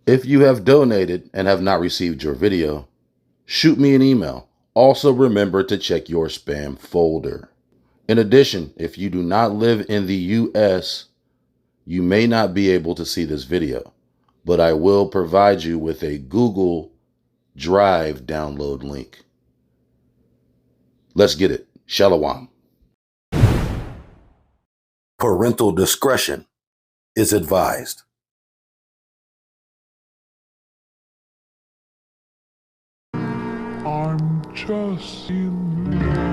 If you have donated and have not received your video, shoot me an email. Also remember to check your spam folder. In addition, if you do not live in the US, you may not be able to see this video, but I will provide you with a Google Drive download link. Let's get it. Shalom. Parental discretion is advised. I'm just in love.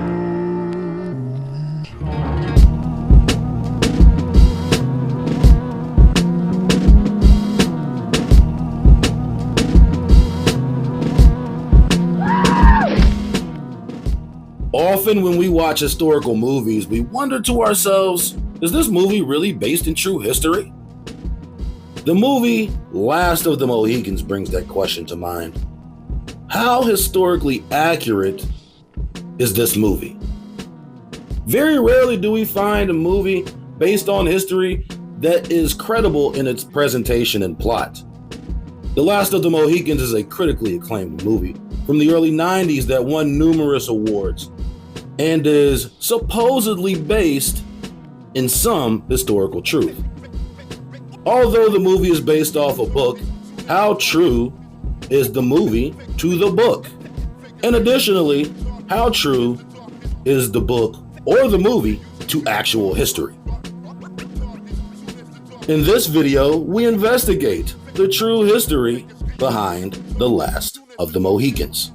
Often when we watch historical movies, we wonder to ourselves, is this movie really based in true history? The movie Last of the Mohicans brings that question to mind. How historically accurate is this movie? Very rarely do we find a movie based on history that is credible in its presentation and plot. The Last of the Mohicans is a critically acclaimed movie from the early 90s that won numerous awards and is supposedly based in some historical truth. Although the movie is based off a book, how true is the movie to the book? And additionally, how true is the book or the movie to actual history? In this video, we investigate the true history behind The Last of the Mohicans.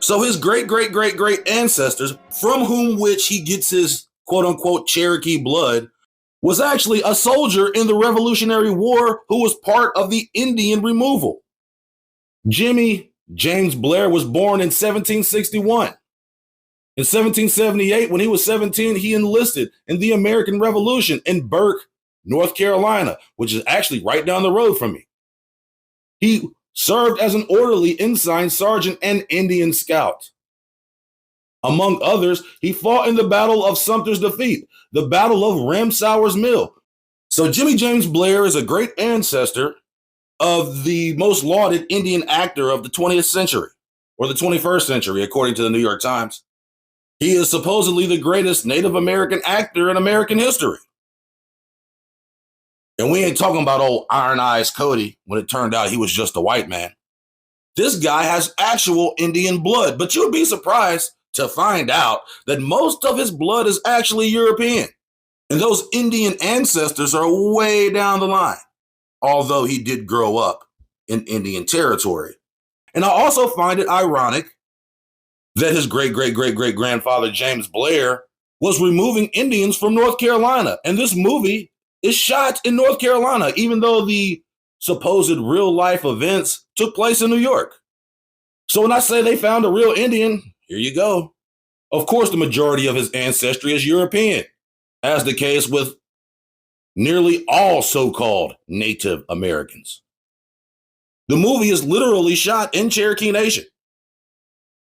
So his great ancestors, from whom which he gets his quote unquote Cherokee blood, was actually a soldier in the Revolutionary War who was part of the Indian removal. Jimmy James Blair was born in 1761. In 1778, when he was 17, he enlisted in the American Revolution in Burke, North Carolina, which is actually right down the road from me. He served as an orderly, ensign, sergeant, and Indian scout. Among others, he fought in the Battle of Sumter's Defeat, the Battle of Ramsauer's Mill. So Jimmy James Blair is a great ancestor of the most lauded Indian actor of the 20th century, or the 21st century, according to the New York Times. He is supposedly the greatest Native American actor in American history. And we ain't talking about old Iron Eyes Cody when it turned out he was just a white man. This guy has actual Indian blood, but you'll be surprised to find out that most of his blood is actually European. And those Indian ancestors are way down the line, although he did grow up in Indian territory. And I also find it ironic that his great-great-great-great-grandfather, James Blair, was removing Indians from North Carolina. And this movie is shot in North Carolina, even though the supposed real-life events took place in New York. So when I say they found a real Indian, here you go. Of course, the majority of his ancestry is European, as the case with nearly all so-called Native Americans. The movie is literally shot in Cherokee Nation.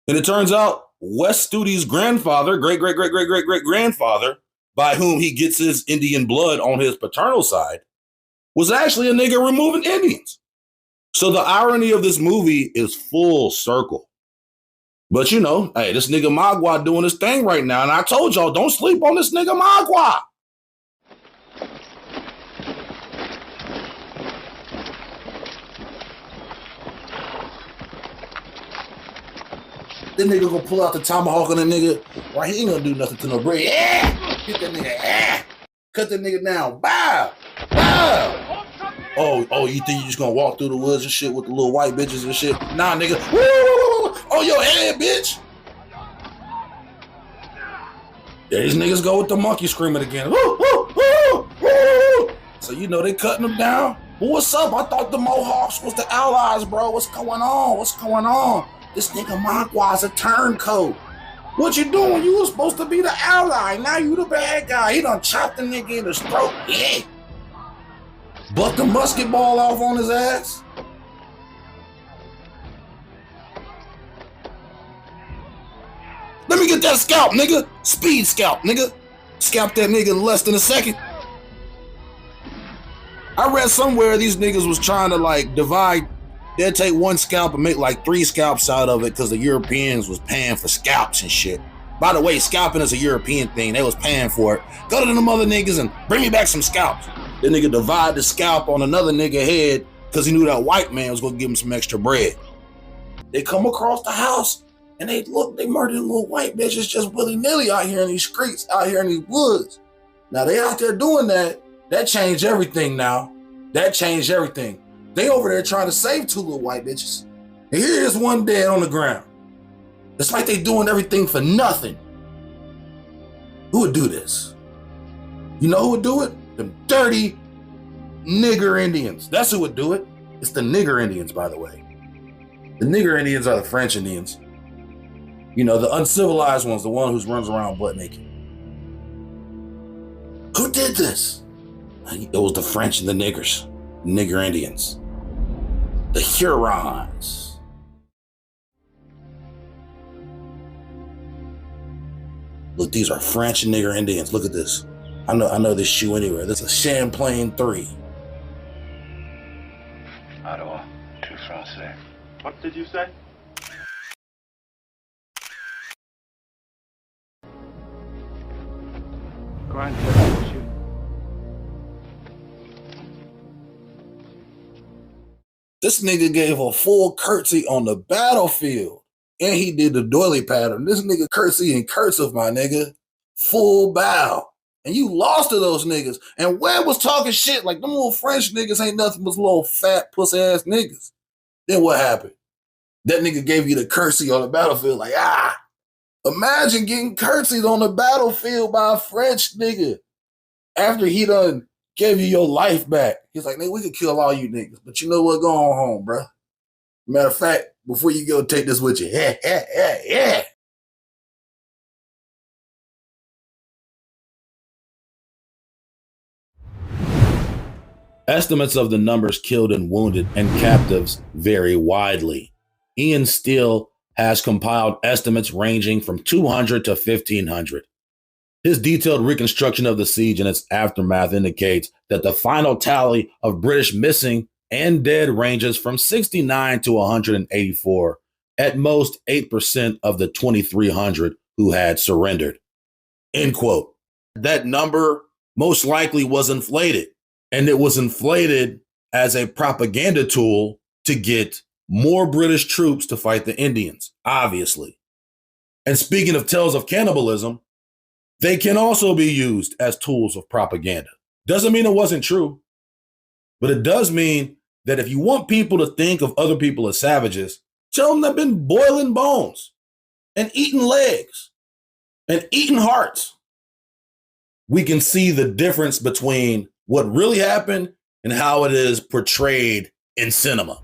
And it turns out Wes Studi's grandfather, great-great-great-great-great-great-grandfather, by whom he gets his Indian blood on his paternal side, was actually a nigga removing Indians. So the irony of this movie is full circle. But you know, hey, this nigga Magua doing his thing right now. And I told y'all, don't sleep on this nigga Magua. That nigga gonna pull out the tomahawk on the nigga. Right, he ain't gonna do nothing to no bread. Yeah! Hit that nigga. Yeah! Cut that nigga down. Bow! Bow! Oh, you think you just gonna walk through the woods and shit with the little white bitches and shit? Nah, nigga. Woo! Oh, your head, bitch! Yeah, these niggas go with the monkey screaming again. Woo! Woo! Woo! Woo! So you know they cutting them down. But what's up? I thought the Mohawks was the allies, bro. What's going on? What's going on? This nigga Magua is a turncoat. What you doing? You was supposed to be the ally. Now you the bad guy. He done chopped the nigga in his throat. Yeah. Bucked the musket ball off on his ass. get that scalp, nigga. Speed scalp, nigga. Scalp that nigga in less than a second. I read somewhere these niggas was trying to like divide. They'd take one scalp and make like 3 scalps out of it because the Europeans was paying for scalps and shit. By the way, scalping is a European thing. They was paying for it. Go to them other niggas and bring me back some scalps. The nigga divide the scalp on another nigga head because he knew that white man was gonna give him some extra bread. They come across the house and they murdered little white bitches just willy-nilly out here in these streets, out here in these woods. Now they out there doing that. That changed everything now. That changed everything. They over there trying to save 2 little white bitches. And here is one dead on the ground. It's like they doing everything for nothing. Who would do this? You know who would do it? Them dirty nigger Indians. That's who would do it. It's the nigger Indians, by the way. The nigger Indians are the French Indians. You know, the uncivilized ones, the one who runs around butt naked. Who did this? It was the French and the niggers. Nigger Indians. The Hurons. Look, these are French and nigger Indians. Look at this. I know this shoe anywhere. This is a Champlain 3. Ottawa, tout français. What did you say? Go ahead and shoot. This nigga gave a full curtsy on the battlefield. And he did the doily pattern. This nigga curtsy in cursive, my nigga. Full bow. And you lost to those niggas. And Webb was talking shit like them little French niggas ain't nothing but little fat pussy ass niggas. Then what happened? That nigga gave you the curtsy on the battlefield like, imagine getting curtsied on the battlefield by a French nigga after he done gave you your life back. He's like, nigga, we could kill all you niggas, but you know what? Go on home, bro. Matter of fact, before you go, take this with you. Yeah. Estimates of the numbers killed and wounded and captives vary widely. Ian Steele has compiled estimates ranging from 200 to 1,500. His detailed reconstruction of the siege and its aftermath indicates that the final tally of British missing and dead ranges from 69 to 184, at most 8% of the 2,300 who had surrendered. End quote. That number most likely was inflated, and it was inflated as a propaganda tool to get more British troops to fight the Indians, obviously. And speaking of tales of cannibalism, they can also be used as tools of propaganda. Doesn't mean it wasn't true, but it does mean that if you want people to think of other people as savages, tell them they've been boiling bones and eating legs and eating hearts. We can see the difference between what really happened and how it is portrayed in cinema.